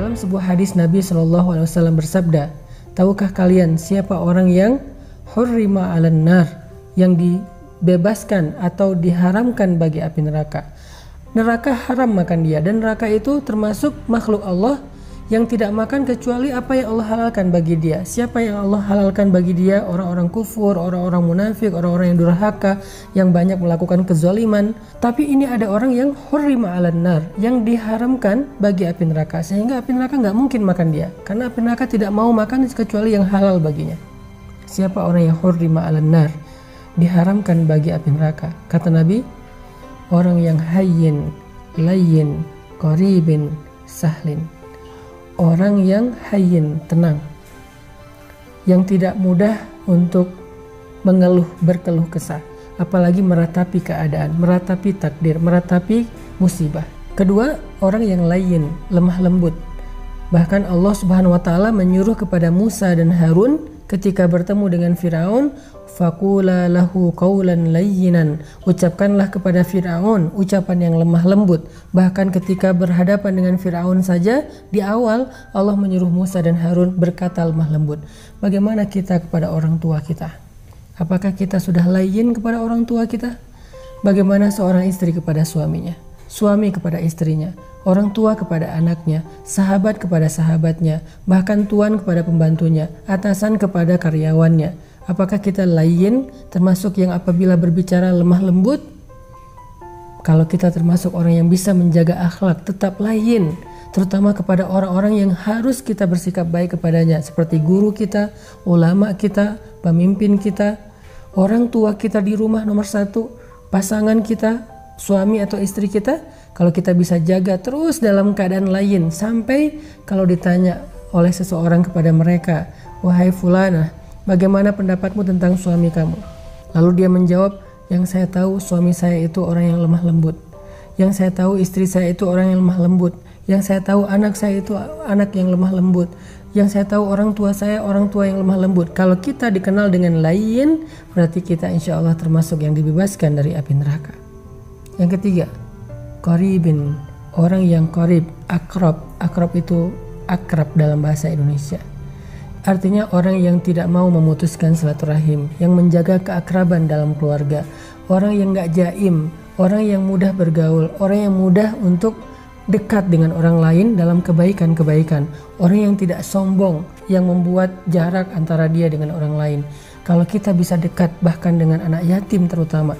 Dalam sebuah hadis Nabi SAW bersabda, tahukah kalian siapa orang yang hurrima 'alan nar, yang dibebaskan atau diharamkan bagi api neraka? Neraka haram makan dia, dan neraka itu termasuk makhluk Allah yang tidak makan kecuali apa yang Allah halalkan bagi dia. Siapa yang Allah halalkan bagi dia? Orang-orang kufur, orang-orang munafik, orang-orang yang durhaka, yang banyak melakukan kezaliman. Tapi ini ada orang yang hurrima 'alan nar, yang diharamkan bagi api neraka, sehingga api neraka nggak mungkin makan dia, karena api neraka tidak mau makan kecuali yang halal baginya. Siapa orang yang hurrima 'alan nar, diharamkan bagi api neraka? Kata Nabi, orang yang hayyin, layyin, qaribin, sahlin. Orang yang hayyin, tenang, yang tidak mudah untuk berkeluh kesah, apalagi meratapi keadaan, meratapi takdir, meratapi musibah. Kedua, orang yang layyin, lemah lembut. Bahkan Allah Subhanahu wa taala menyuruh kepada Musa dan Harun ketika bertemu dengan Firaun, faqula lahu qawlan layyinan, ucapkanlah kepada Firaun ucapan yang lemah lembut. Bahkan ketika berhadapan dengan Firaun saja, di awal Allah menyuruh Musa dan Harun berkata lemah lembut. Bagaimana kita kepada orang tua kita? Apakah kita sudah layyin kepada orang tua kita? Bagaimana seorang istri kepada suaminya, suami kepada istrinya, orang tua kepada anaknya, sahabat kepada sahabatnya, bahkan tuan kepada pembantunya, atasan kepada karyawannya? Apakah kita layyin, termasuk yang apabila berbicara lemah lembut? Kalau kita termasuk orang yang bisa menjaga akhlak, tetap layyin, terutama kepada orang-orang yang harus kita bersikap baik kepadanya, seperti guru kita, ulama kita, pemimpin kita, orang tua kita di rumah nomor satu, pasangan kita, suami atau istri kita. Kalau kita bisa jaga terus dalam keadaan layyin, sampai kalau ditanya oleh seseorang kepada mereka, wahai fulana, bagaimana pendapatmu tentang suami kamu? Lalu dia menjawab, yang saya tahu suami saya itu orang yang lemah lembut, yang saya tahu istri saya itu orang yang lemah lembut, yang saya tahu anak saya itu anak yang lemah lembut, yang saya tahu orang tua saya orang tua yang lemah lembut. Kalau kita dikenal dengan layyin, berarti kita insya Allah termasuk yang dibebaskan dari api neraka. Yang ketiga, qaribin, orang yang qarib, akrab. Akrab itu akrab dalam bahasa Indonesia. Artinya orang yang tidak mau memutuskan silaturahim, yang menjaga keakraban dalam keluarga, orang yang gak jaim, orang yang mudah bergaul, orang yang mudah untuk dekat dengan orang lain dalam kebaikan-kebaikan, orang yang tidak sombong, yang membuat jarak antara dia dengan orang lain. Kalau kita bisa dekat bahkan dengan anak yatim terutama,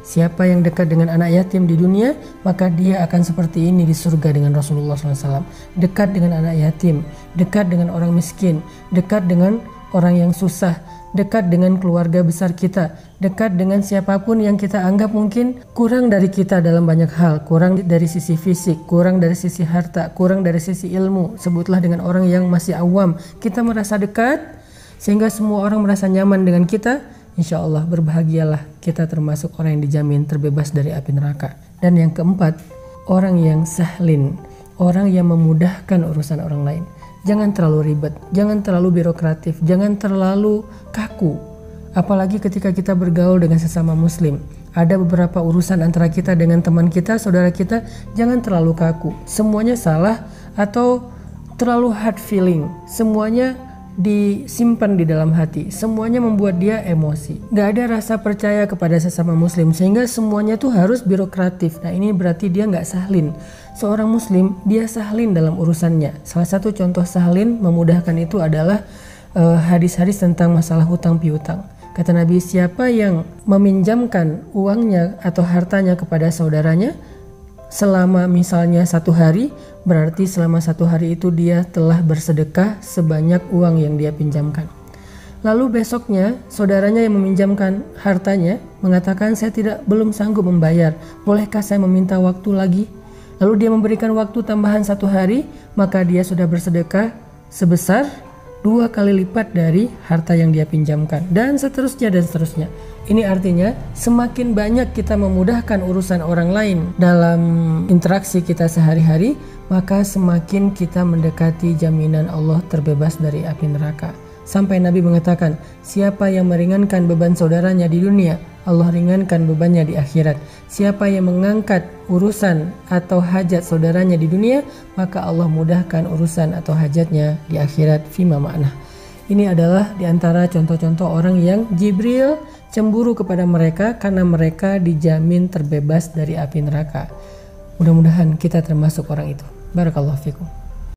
siapa yang dekat dengan anak yatim di dunia, maka dia akan seperti ini di surga dengan Rasulullah SAW. Dekat dengan anak yatim, dekat dengan orang miskin, dekat dengan orang yang susah, dekat dengan keluarga besar kita, dekat dengan siapapun yang kita anggap mungkin kurang dari kita dalam banyak hal, kurang dari sisi fisik, kurang dari sisi harta, kurang dari sisi ilmu. Sebutlah dengan orang yang masih awam, kita merasa dekat sehingga semua orang merasa nyaman dengan kita. Insya Allah berbahagialah kita termasuk orang yang dijamin terbebas dari api neraka. Dan yang keempat, orang yang sahlin, orang yang memudahkan urusan orang lain. Jangan terlalu ribet, jangan terlalu birokratif, jangan terlalu kaku. Apalagi ketika kita bergaul dengan sesama muslim. Ada beberapa urusan antara kita dengan teman kita, saudara kita, jangan terlalu kaku. Semuanya salah atau terlalu hard feeling, semuanya disimpan di dalam hati, semuanya membuat dia emosi, gak ada rasa percaya kepada sesama muslim, sehingga semuanya tuh harus birokratif. Nah ini berarti dia gak sahlin. Seorang muslim dia sahlin dalam urusannya. Salah satu contoh sahlin memudahkan itu adalah hadis-hadis tentang masalah hutang piutang. Kata Nabi, siapa yang meminjamkan uangnya atau hartanya kepada saudaranya selama misalnya 1 hari, berarti selama 1 hari itu dia telah bersedekah sebanyak uang yang dia pinjamkan. Lalu besoknya saudaranya yang meminjamkan hartanya mengatakan, saya belum sanggup membayar, bolehkah saya meminta waktu lagi? Lalu dia memberikan waktu tambahan 1 hari, maka dia sudah bersedekah sebesar 2 kali lipat dari harta yang dia pinjamkan, dan seterusnya dan seterusnya. Ini artinya semakin banyak kita memudahkan urusan orang lain dalam interaksi kita sehari-hari, maka semakin kita mendekati jaminan Allah terbebas dari api neraka. Sampai Nabi mengatakan, siapa yang meringankan beban saudaranya di dunia, Allah ringankan bebannya di akhirat. Siapa yang mengangkat urusan atau hajat saudaranya di dunia, maka Allah mudahkan urusan atau hajatnya di akhirat. Fima ma'nah. Ini adalah diantara contoh-contoh orang yang Jibril cemburu kepada mereka karena mereka dijamin terbebas dari api neraka. Mudah-mudahan kita termasuk orang itu. Barakallahu fikum.